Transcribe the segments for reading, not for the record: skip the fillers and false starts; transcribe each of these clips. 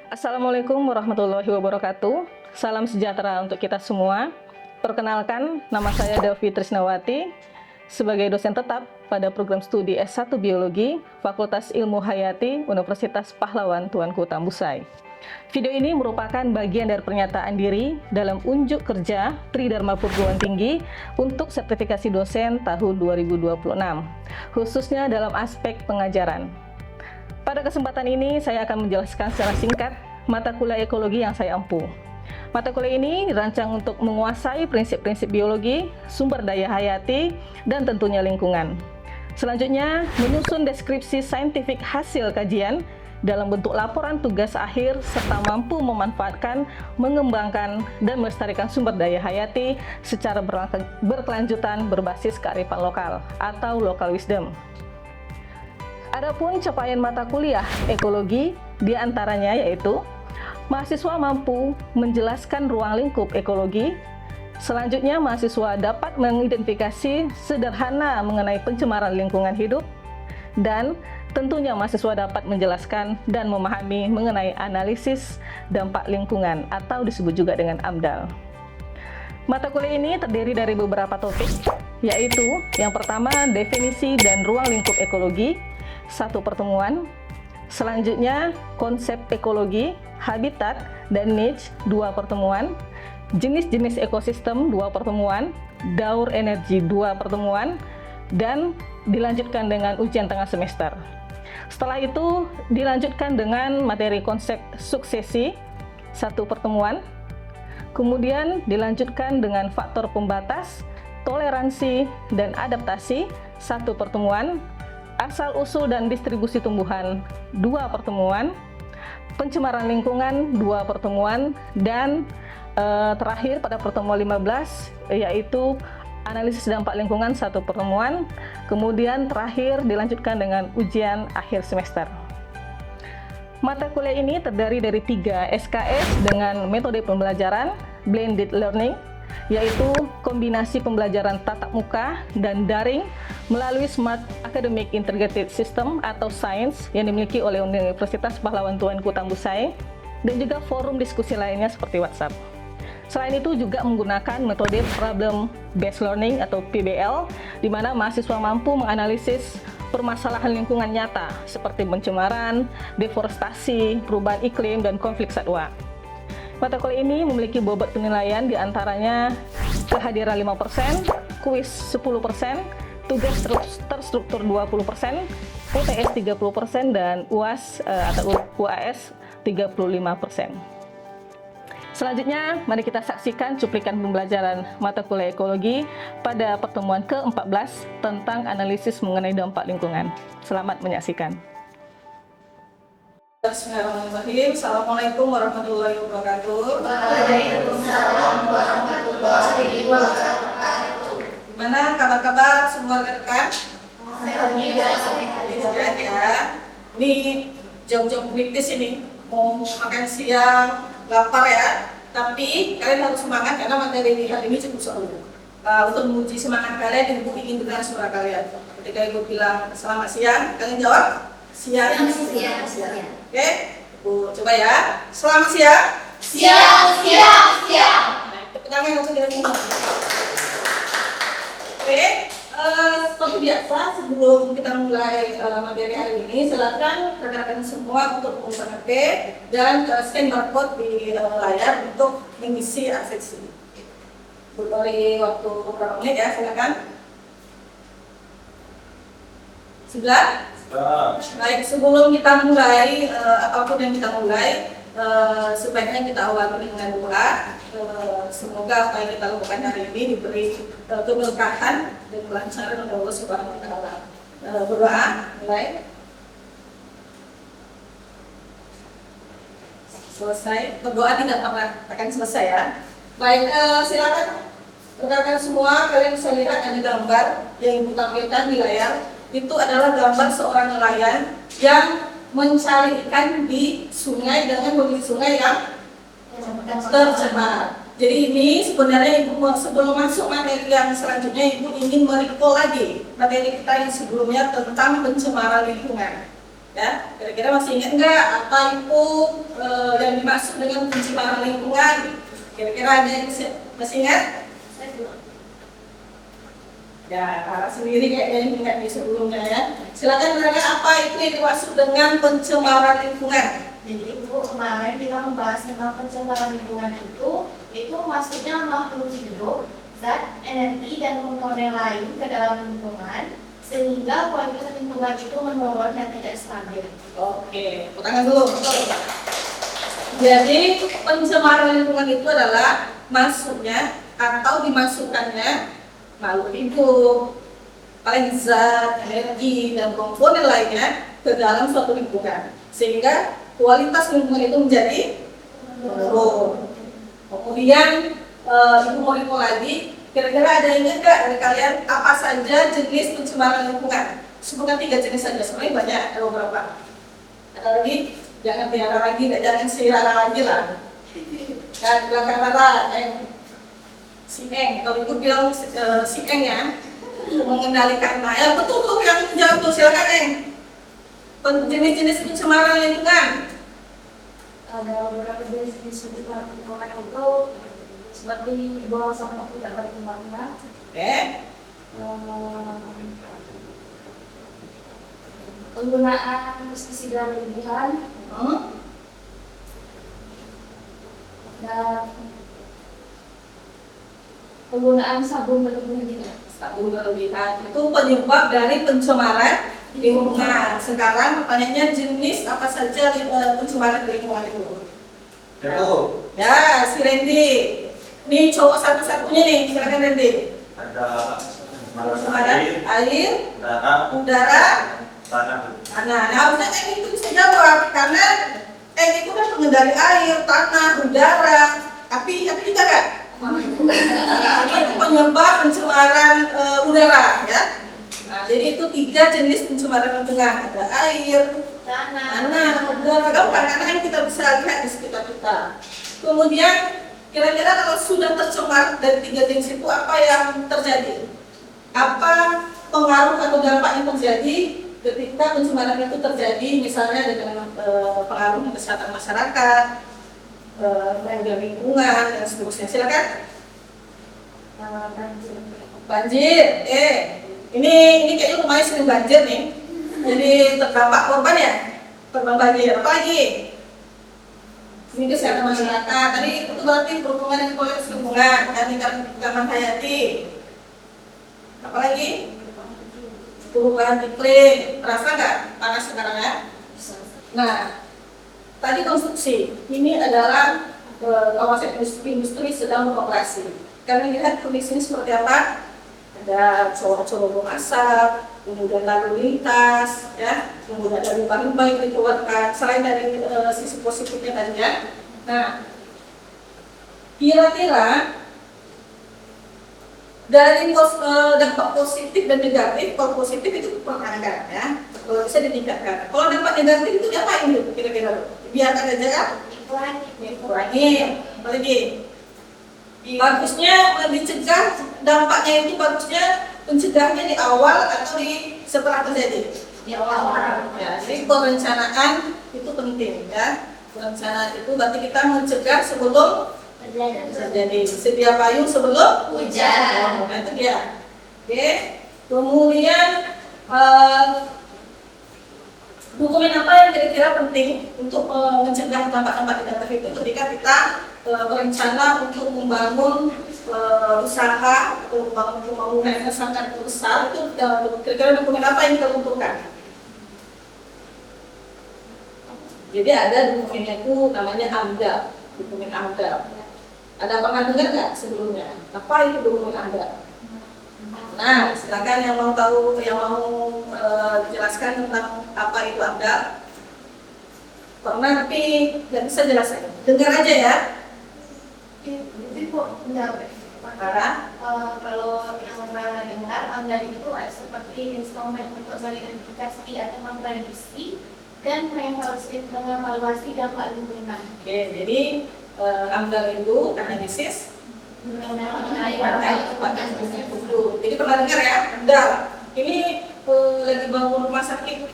Assalamualaikum warahmatullahi wabarakatuh. Salam sejahtera untuk kita semua. Perkenalkan, nama saya Delvi Trisnawati sebagai dosen tetap pada program studi S1 Biologi Fakultas Ilmu Hayati Universitas Pahlawan Tuanku Tambusai. Video ini merupakan bagian dari pernyataan diri dalam unjuk kerja Tridharma Perguruan Tinggi untuk sertifikasi dosen tahun 2026, khususnya dalam aspek pengajaran. Pada kesempatan ini, saya akan menjelaskan secara singkat mata kuliah ekologi yang saya ampu. Mata kuliah ini dirancang untuk menguasai prinsip-prinsip biologi, sumber daya hayati, dan tentunya lingkungan. Selanjutnya, menyusun deskripsi saintifik hasil kajian dalam bentuk laporan tugas akhir serta mampu memanfaatkan, mengembangkan, dan melestarikan sumber daya hayati secara berkelanjutan berbasis kearifan lokal atau local wisdom. Adapun capaian mata kuliah ekologi diantaranya yaitu mahasiswa mampu menjelaskan ruang lingkup ekologi. Selanjutnya, mahasiswa dapat mengidentifikasi sederhana mengenai pencemaran lingkungan hidup, dan tentunya mahasiswa dapat menjelaskan dan memahami mengenai analisis dampak lingkungan atau disebut juga dengan AMDAL. Mata kuliah ini terdiri dari beberapa topik, yaitu yang pertama definisi dan ruang lingkup ekologi, 1 pertemuan. Selanjutnya konsep ekologi, habitat, dan niche, 2 pertemuan. Jenis-jenis ekosistem, 2 pertemuan. Daur energi, 2 pertemuan. Dan dilanjutkan dengan ujian tengah semester. Setelah itu dilanjutkan dengan materi konsep suksesi, 1 pertemuan. Kemudian dilanjutkan dengan faktor pembatas, toleransi, dan adaptasi, 1 pertemuan. Asal-usul dan distribusi tumbuhan, 2 pertemuan. Pencemaran lingkungan, 2 pertemuan. Dan terakhir pada pertemuan 15 yaitu analisis dampak lingkungan, 1 pertemuan. Kemudian terakhir dilanjutkan dengan ujian akhir semester. Mata kuliah ini terdiri dari 3 SKS dengan metode pembelajaran blended learning, yaitu kombinasi pembelajaran tatap muka dan daring melalui Smart Academic Integrated System atau SAINS yang dimiliki oleh Universitas Pahlawan Tuanku Tambusai, dan juga forum diskusi lainnya seperti WhatsApp. Selain itu juga menggunakan metode Problem Based Learning atau PBL, di mana mahasiswa mampu menganalisis permasalahan lingkungan nyata seperti pencemaran, deforestasi, perubahan iklim, dan konflik satwa. Mata kuliah ini memiliki bobot penilaian diantaranya kehadiran 5%, kuis 10%, tugas terstruktur 20%, UTS 30%, dan UAS atau UAS 35%. Selanjutnya, mari kita saksikan cuplikan pembelajaran mata kuliah ekologi pada pertemuan ke-14 tentang analisis mengenai dampak lingkungan. Selamat menyaksikan. Bismillahirrahmanirrahim. Assalamualaikum warahmatullahi wabarakatuh. Waalaikumsalam warahmatullahi wabarakatuh. Gimana kabar-kabar semua rekan? Alhamdulillah. Ya. Ini jam-jam kritis ini, mau makan siang, lapar ya. Tapi kalian harus semangat karena materi hari ini cukup seru. Untuk menguji semangat kalian, ibu ingin dengar suara kalian. Ketika ibu bilang selamat siang, kalian jawab siang. Oke, ibu coba ya. Selamat siang. Siang. Nah, tepuk tangan langsung kita mulai. Oke, seperti biasa sebelum kita mulai materi hari ini, silakan rekan-rekan semua untuk mengumpulkan HP dan scan barcode di layar untuk mengisi absensi. Beri waktu beberapa menit ya, silakan. Sudah? Baik, sebelum kita mulai apapun yang kita mulai, sebaiknya kita awali dengan doa. Semoga apa yang kita lakukan hari ini diberi keberkahan dan kelancaran oleh Allah Subhanahu wa Ta'ala. Berdoa, mulai. Selesai. Berdoa tidak pernah akan selesai ya. Baik, silakan rekan-rekan semua, kalian bisa lihat ada gambar yang ibu tampilkan di layar. Itu adalah gambar seorang nelayan yang mencari ikan di sungai dengan kondisi sungai yang tercemar. Jadi ini sebenarnya ibu sebelum masuk materi yang selanjutnya, ibu ingin merecall lagi materi kita yang sebelumnya tentang pencemaran lingkungan. Ya, kira-kira masih ingat nggak apa itu yang dimaksud dengan pencemaran lingkungan? Kira-kira ada yang masih ingat? Ya, Rara sendiri kayaknya yang ingat di sebelumnya ya. Silakan menerangkan apa itu yang dimaksud dengan pencemaran lingkungan. Jadi Bu, kemarin kita membahas tentang pencemaran lingkungan itu maksudnya makhluk hidup, zat, energi, dan komponen lain ke dalam lingkungan sehingga kualitas lingkungan itu menurun dan tidak stabil. Oke, tangan dulu. Jadi pencemaran lingkungan itu adalah masuknya atau dimasukkannya makhluk hidup, paling zat, energi, dan komponen lainnya ke dalam suatu lingkungan sehingga kualitas lingkungan itu menjadi menurun. Kemudian ibu mau info lagi, kira-kira ada yang ingat nggak dari kalian apa saja jenis pencemaran lingkungan? Sebutkan 3 jenis saja, sebenarnya banyak, ada beberapa. Ada lagi? Jangan tiara lagi, jangan si Rara lagi lah. Dan belakang Rara, si Eng, kalau ibu bilang si Eng ya, mengendalikan air, betul tuh yang jawab tuh, silakan Eng. Jenis-jenis pencemaran lingkungan. Ada beberapa jenis pencemaran lingkungan itu seperti buang sampah tidak berkembang, penggunaan pestisida berlebihan, dan penggunaan sabun berlebihan. Sabun berlebihan itu penyebab dari pencemaran lingkungan. Sekarang pertanyaannya jenis apa saja pencemaran lingkungan itu? Ya, si Randy. Ini cowok satu-satunya nih, silakan Randy. Ada Pencemaran air, udara, tanah. Nah, harusnya Eng itu bisa jawab karena Eng itu kan pengendali air, tanah, udara, api juga kan? Api itu penyebab pencemaran udara, ya. Nah, jadi itu 3 jenis pencemaran lingkungan, ada air, tanah, udara, gampang karena kan kita bisa lihat di sekitar kita. Kemudian kira-kira kalau sudah tercemar dari 3 jenis itu apa yang terjadi? Apa pengaruh atau dampak yang terjadi ketika pencemaran itu terjadi, misalnya dengan pengaruh kesehatan masyarakat, kerugian lingkungan dan seterusnya. Silakan. Banjir. Ini kayaknya lumayan sering banjir nih. Jadi terdampak korban ya, korban banjir. Apa lagi? Ini kesehatan masyarakat. Tadi itu berarti berhubungan dengan kualitas lingkungan dan lingkungan hayati. Apa lagi? Perubahan iklim. Terasa nggak panas sekarang ya? Nah, tadi konstruksi. Ini adalah kawasan industri sedang beroperasi. Kalian lihat kondisinya seperti apa? Ada colong-colong asap, kemudian lalu lintas, ya, kemudian ada limbah-limbah yang dikeluarkan. Selain dari sisi positifnya tadi ya. Nah, kira-kira dari dampak positif dan negatif, kalau positif itu dipertahankan ya, kalau bisa ditingkatkan. Kalau dampak negatif itu diapain tuh kira-kira? Biarkan aja kan? Dikurangi. Apalagi? Bagusnya dicegah, dampaknya itu bagusnya pencegahnya di awal atau di setelah terjadi? Di awal. Ya, jadi perencanaan itu penting ya. Perencanaan itu berarti kita mencegah sebelum terjadi. Sedia payung sebelum hujan. Nah, itu dia. Oke. Kemudian dokumen apa yang kira-kira penting untuk mencegah dampak-dampak negatif itu ketika kita berencana untuk membangun usaha atau membangun pembangunan yang sangat besar, itu kira-kira dokumen apa yang kita butuhkan? Jadi ada dokumennya itu namanya AMDAL, dokumen AMDAL. Ada pernah dengar nggak sebelumnya? Apa itu dokumen AMDAL? Nah, silakan yang mau tahu, yang mau jelaskan tentang apa itu AMDAL. Pernah tapi nggak bisa jelaskan. Dengar aja ya. Itu kok menjawab. Karena Kalau yang pernah dengar, AMDAL itu seperti instrumen untuk mengidentifikasi atau memprediksi dan mengevaluasi dampak lingkungan. oke, jadi AMDAL itu analisis. Jadi pernah dengar ya, AMDAL. Ini lagi bangun rumah sakit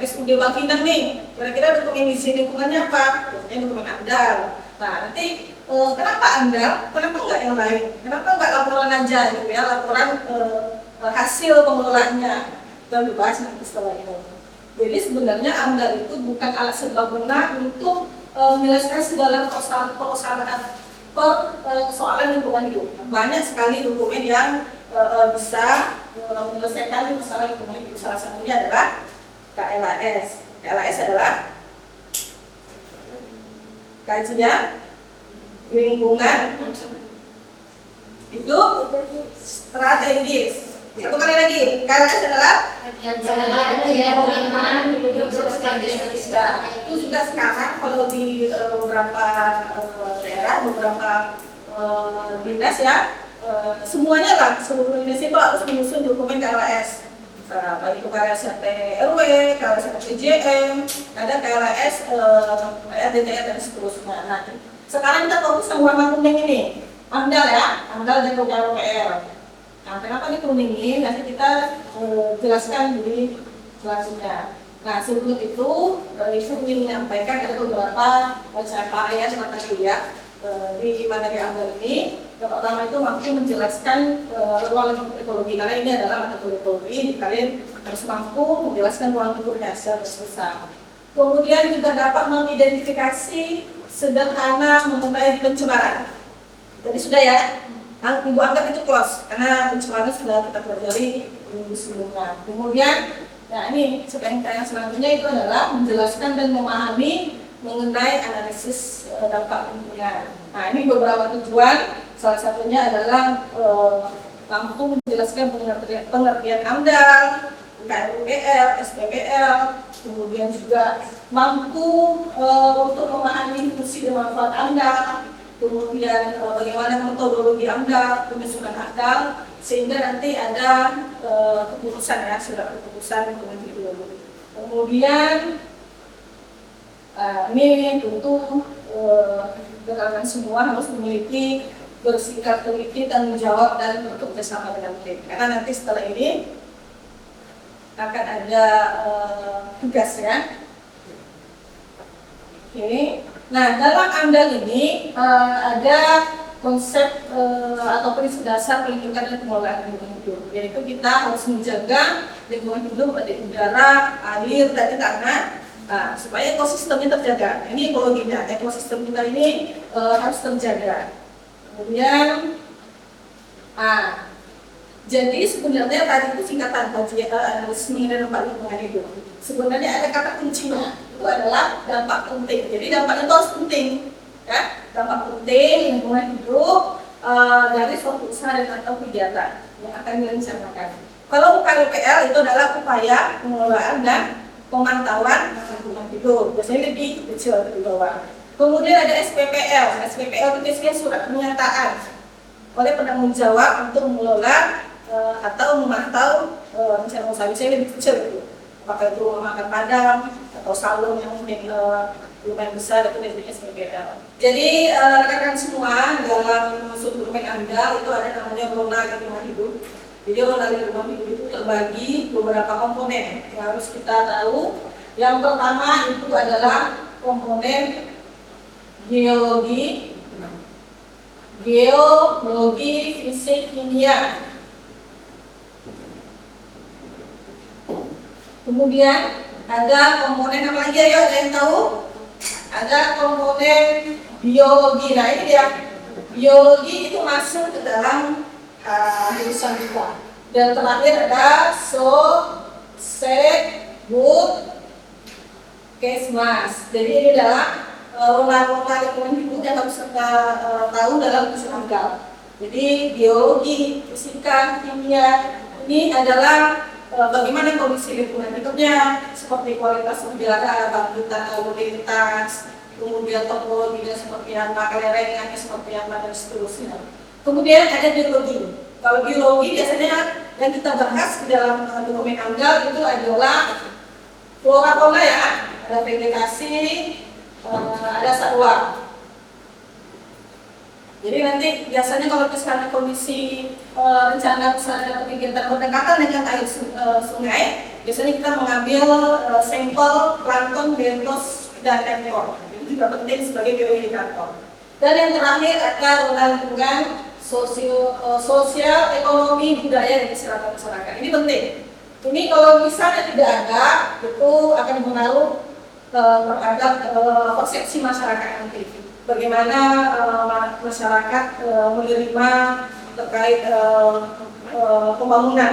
SUD Bangkinang nih, kira-kira dokumen izin lingkungannya apa? Dokumen AMDAL. Nah, nanti kenapa AMDAL? Kenapa nggak yang lain? Kenapa nggak laporan aja gitu ya, laporan hasil pengelolaannya? Kita bahas nanti setelah ini. Jadi sebenarnya AMDAL itu bukan alat serbaguna untuk menyelesaikan segala persoalan lingkungan hidup. Banyak sekali dokumen yang bisa menyelesaikan masalah lingkungan hidup. Salah satunya adalah KLAS. KLAS adalah kajian lingkungan hidup strategis. Satu kali lagi, KLAS adalah itu juga sekarang kalau di beberapa daerah, beberapa dinas ya, semuanya lah, seluruh Indonesia itu harus menyusun dokumen KLAS. Baik itu KLAS RT RW, KLAS PJM, ada KLAS RDTR dan seterusnya. Nah, sekarang kita fokus sama warna kuning ini, AMDAL ya, AMDAL dan KPR. Nah, kenapa dikuningin? Nanti kita jelaskan di selanjutnya. Nah, sebelum itu ingin menyampaikan ada beberapa cara ya strategi ya di mana AMDAL ini. Yang pertama itu mampu menjelaskan ruang lingkup ekologi, karena ini adalah mata kuliah ekologi. Kalian harus mampu menjelaskan ruang lingkupnya secara besar. Kemudian juga dapat mengidentifikasi sederhana mengenai pencemaran. Tadi sudah ya. Ibu anggap itu close karena pencemaran sudah kita pelajari minggu sebelumnya. Kemudian, nah ini yang selanjutnya itu adalah menjelaskan dan memahami mengenai analisis dampak lingkungan. Nah ini beberapa tujuan. Salah satunya adalah mampu menjelaskan pengertian AMDAL, KRUPL, SPPL, kemudian juga mampu untuk memahami fungsi dan manfaat AMDAL. Kemudian bagaimana metodologi AMDAL, penyusunan AMDAL, sehingga nanti ada keputusan ya, surat keputusan kemudian. Kemudian ini tentu rekan semua harus memiliki bersikap teliti, tanggung jawab dan bekerja sama dengan tim. Karena nanti setelah ini akan ada tugas ya. Oke. Nah, dalam AMDAL ini ada konsep atau prinsip dasar pelindungan dan pengelolaan lingkungan hidup, yaitu kita harus menjaga lingkungan hidup dari udara, air, dan tanah, supaya ekosistemnya terjaga. Ini ekologinya, ekosistem kita ini harus terjaga. Kemudian, jadi sebenarnya tadi itu singkatan resmi dan dampak lingkungan hidup. Sebenarnya ada kata kuncinya, itu adalah dampak penting. Jadi dampaknya itu harus penting, ya. Dampak penting lingkungan hidup dari suatu usaha dan atau kegiatan yang akan direncanakan. Kalau UKLPL itu adalah upaya pengelolaan dan pemantauan lingkungan hidup. Biasanya lebih kecil dari bawah. Kemudian ada SPPL. SPPL itu biasanya surat pernyataan oleh penanggung jawab untuk mengelola atau memantau rencana usaha. Biasanya lebih kecil gitu. Apakah itu rumah makan Padang atau salon yang mungkin lumayan besar, itu dari SPPL. Jadi rekan-rekan semua dalam subdomain AMDAL itu ada namanya roda lingkungan hidup. Jadi roda lingkungan hidup itu terbagi beberapa komponen yang harus kita tahu. Yang pertama itu adalah komponen geologi, fisik, kimia. Kemudian ada komponen apa lagi ya, ada yang tahu? Ada komponen biologi. Nah ini dia, biologi itu masuk ke dalam jurusan kita. Dan terakhir ada Kesmas. Jadi ini adalah rona-rona lingkungan hidup yang harus kita tahu dalam unsur AMDAL. Jadi biologi, fisika, kimia ini adalah bagaimana kondisi lingkungan hidupnya, seperti kualitas udara, bangkitan lalu lintas, kemudian topologinya seperti apa, kelerengannya seperti apa, dan seterusnya. Kemudian ada biologi. Kalau biologi biasanya yang kita bahas di dalam dokumen AMDAL itu adalah flora fauna ya, ada vegetasi, ada satwa. Jadi nanti biasanya kalau misalnya kondisi rencana usaha atau kegiatan berdekatan dengan air sungai, biasanya kita mengambil sampel plankton, bentos, dan ekor. Itu juga penting sebagai bioindikator. Dan yang terakhir ada roda lingkungan sosial, ekonomi, budaya, dan kesehatan masyarakat. Ini penting. Ini kalau misalnya tidak ada, itu akan mengaruh terhadap persepsi masyarakat nanti. Bagaimana masyarakat menerima terkait pembangunan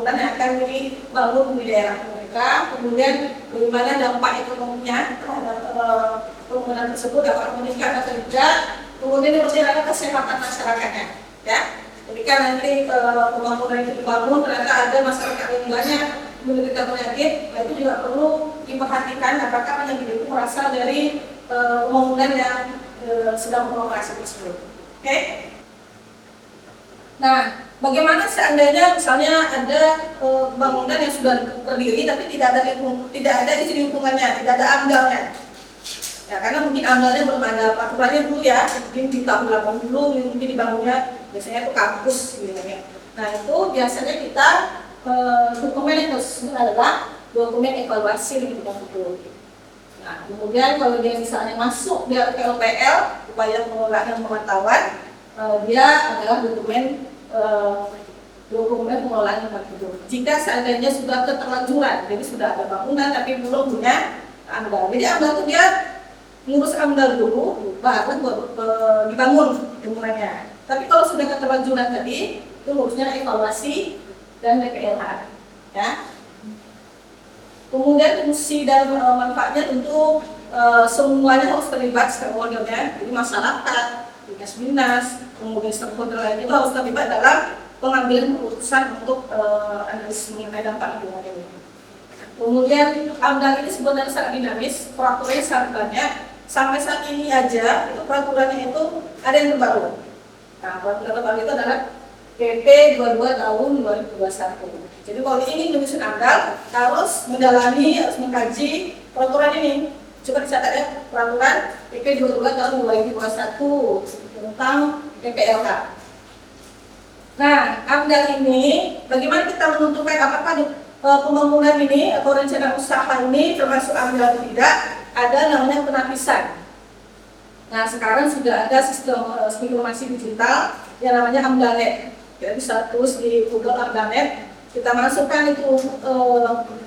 yang akan dibangun di daerah mereka, kemudian bagaimana dampak ekonominya terhadap pembangunan tersebut dapat meningkat atau tidak, kemudian bagaimana kesehatan masyarakatnya, ya. Ketika nanti pembangunan itu dibangun ternyata ada masyarakat yang banyak menderita penyakit, itu juga perlu diperhatikan apakah penyakit itu berasal dari pembangunan yang sedang beroperasi tersebut. Oke? Nah, bagaimana seandainya misalnya ada bangunan yang sudah berdiri tapi tidak ada isi lingkungannya, tidak ada amdalnya. Ya, karena mungkin amdalnya belum ada peraturannya dulu ya, mungkin di tahun 80 mungkin dibangunnya biasanya itu kampus gitu ya. Nah, itu biasanya kita dokumen yang harus adalah dokumen evaluasi lingkungan itu. Nah, kemudian kalau dia misalnya masuk di LPL, upaya pengelolaan dan pemantauan, dia adalah dokumen pengelolaan lingkungan hidup. Jika seandainya sudah keterlanjuran, jadi sudah ada bangunan tapi belum punya amdal. Jadi amdal itu dia ngurus amdal dulu, baru dibangun lingkungannya. Tapi kalau sudah keterlanjuran tadi, itu ngurusnya evaluasi dan DPLH. Ya. Kemudian fungsi dan manfaatnya tentu semuanya harus terlibat stakeholder-nya, jadi masyarakat, dinas, kemudian stakeholder lain itu harus terlibat dalam pengambilan keputusan untuk analisis mengenai dampak lingkungan ini. Kemudian AMDAL ini sebenarnya sangat dinamis, peraturannya sangat banyak. Sampai saat ini aja itu peraturannya itu ada yang terbaru. Nah, peraturan terbaru itu adalah PP 22 tahun 2021. Jadi kalau ingin menyusun AMDAL harus mendalami, harus mengkaji peraturan ini. Coba dicatat ya, peraturan PP 22 tahun 2021 tentang PPLK. Nah, AMDAL ini bagaimana kita menentukan apakah pembangunan ini atau rencana usaha ini termasuk AMDAL atau tidak? Ada namanya penapisan. Nah, sekarang sudah ada sistem informasi digital yang namanya AMDALNet. Kita bisa tulis di Google AMDALNet. Kita masukkan itu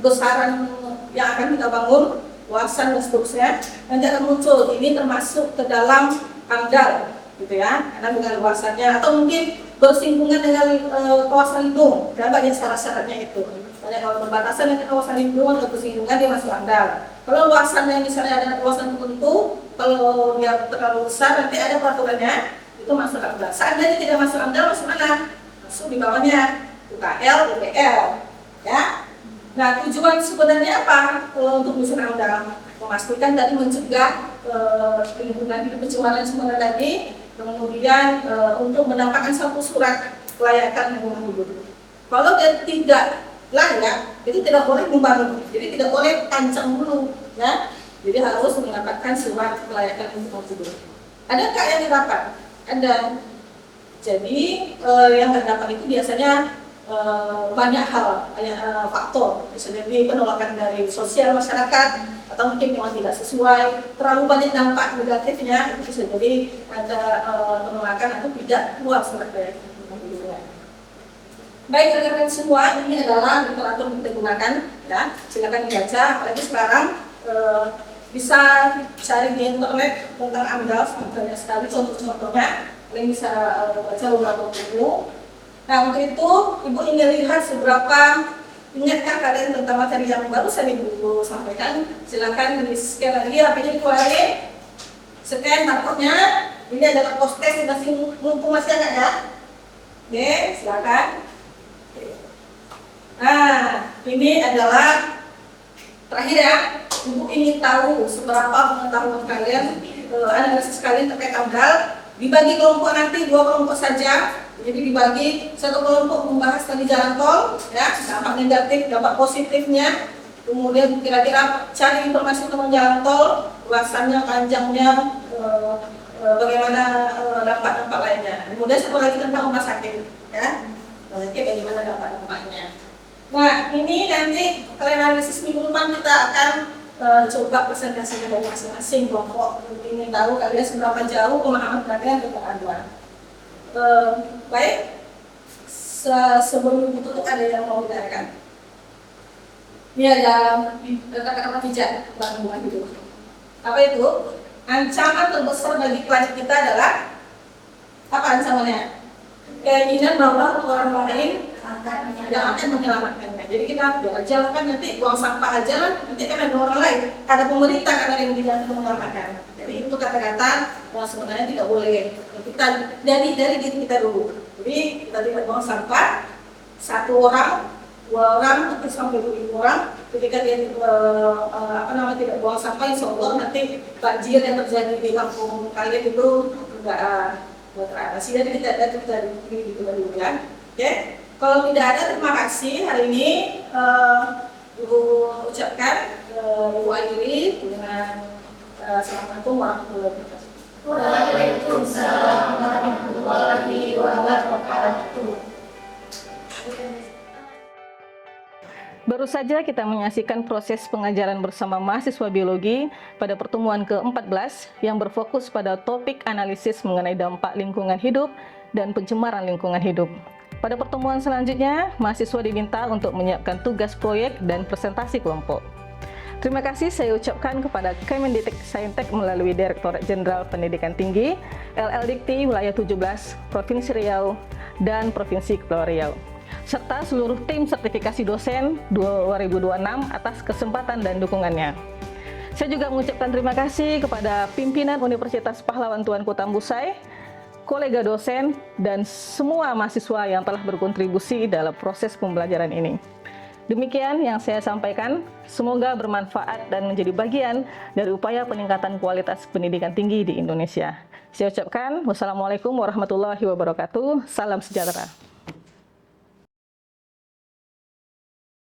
besaran yang akan kita bangun, luasan dan seterusnya. Nanti akan muncul ini termasuk ke dalam AMDAL, gitu ya. Karena dengan luasannya atau mungkin bersinggungan dengan kawasan lindung. Dan banyak syarat-syaratnya itu. Banyak kalau berbatasan dengan kawasan lindung atau bersinggungan dia masuk AMDAL. Kalau luasannya misalnya ada kawasan tertentu, kalau dia terlalu besar nanti ada peraturannya itu masuk AMDAL. Seandainya tidak masuk AMDAL masuk mana? Masuk di bawahnya UKL, UPL, ya. Nah, tujuan sebenarnya apa untuk menyusun AMDAL? Memastikan tadi mencegah lingkungan hidup pencemaran tadi, kemudian untuk mendapatkan satu surat kelayakan lingkungan hidup. Kalau dia tidak layak, itu tidak boleh membangun, jadi tidak boleh ancang dulu, ya. Jadi harus mendapatkan surat kelayakan lingkungan hidup. Adakah yang didapat? Ada. Jadi yang terdapat itu biasanya banyak hal, banyak faktor. Bisa jadi penolakan dari sosial masyarakat atau mungkin memang tidak sesuai, terlalu banyak dampak negatifnya, itu bisa jadi ada penolakan atau tidak puas terhadap lingkungan. Baik rekan-rekan semua, ini adalah literatur yang kita gunakan, ya. Silakan dibaca. Apalagi sekarang bisa cari di internet tentang AMDAL, banyak sekali contoh-contohnya. Kalian bisa baca beberapa buku. Nah, untuk itu Ibu ingin lihat seberapa ingatkah kalian tentang materi yang baru saya Ibu sampaikan. Silakan di scan lagi, HP-nya dikeluarin, scan barcode-nya. Ini adalah post-test masih mumpung masih ada ya. Oke, silakan. Nah, ini adalah terakhir ya. Ibu ingin tahu seberapa pengetahuan kalian, analisis kalian terkait AMDAL. Dibagi kelompok nanti 2 kelompok saja. Jadi dibagi satu kelompok membahas tentang jalan tol, ya, dampak negatif, dampak positifnya. Kemudian kira-kira cari informasi tentang jalan tol, luasannya, panjangnya, bagaimana dampak-dampak lainnya. Kemudian satu lagi tentang rumah sakit, ya. Nanti bagaimana dampak-dampaknya. Nah, ini nanti kalian analisis minggu depan kita akan coba presentasinya dari masing-masing kelompok. Ingin tahu kalian seberapa jauh pemahaman kalian tentang aduan. Baik, sebelum tutup ada yang mau ditanyakan? Ini ada kata-kata bijak tentang hubungan hidup. Apa itu? Ancaman terbesar bagi planet kita adalah apa ancamannya? Keinginan bahwa orang lain yang akan menyelamatkannya. Jadi kita jalan kan nanti buang sampah aja kan, nanti kan ada orang lain, ada pemerintah kan yang tidak menyelamatkan. Jadi itu kata-kata yang sebenarnya tidak boleh. Kita dari diri kita dulu. Jadi kita tidak buang sampah, satu orang, dua orang, atau sampai 20 orang. Ketika dia tidak buang sampah, insya Allah nanti banjir yang terjadi di kampung kalian itu enggak teratasi. Jadi tidak ada terjadi gitu dulu ya. Oke. Kalau tidak ada, terima kasih. Hari ini Ibu ucapkan Ibu Ayuri dengan Assalamualaikum warahmatullahi wabarakatuh. Waalaikumsalam warahmatullahi wabarakatuh. Baru saja kita menyaksikan proses pengajaran bersama mahasiswa biologi pada pertemuan ke-14 yang berfokus pada topik analisis mengenai dampak lingkungan hidup dan pencemaran lingkungan hidup. Pada pertemuan selanjutnya, mahasiswa diminta untuk menyiapkan tugas proyek dan presentasi kelompok. Terima kasih saya ucapkan kepada Kemendikbud Saintek melalui Direktorat Jenderal Pendidikan Tinggi, LLDikti Wilayah 17, Provinsi Riau, dan Provinsi Kepulauan Riau, serta seluruh tim sertifikasi dosen 2026 atas kesempatan dan dukungannya. Saya juga mengucapkan terima kasih kepada pimpinan Universitas Pahlawan Tuanku Tambusai, kolega dosen, dan semua mahasiswa yang telah berkontribusi dalam proses pembelajaran ini. Demikian yang saya sampaikan, semoga bermanfaat dan menjadi bagian dari upaya peningkatan kualitas pendidikan tinggi di Indonesia. Saya ucapkan wassalamualaikum warahmatullahi wabarakatuh, salam sejahtera.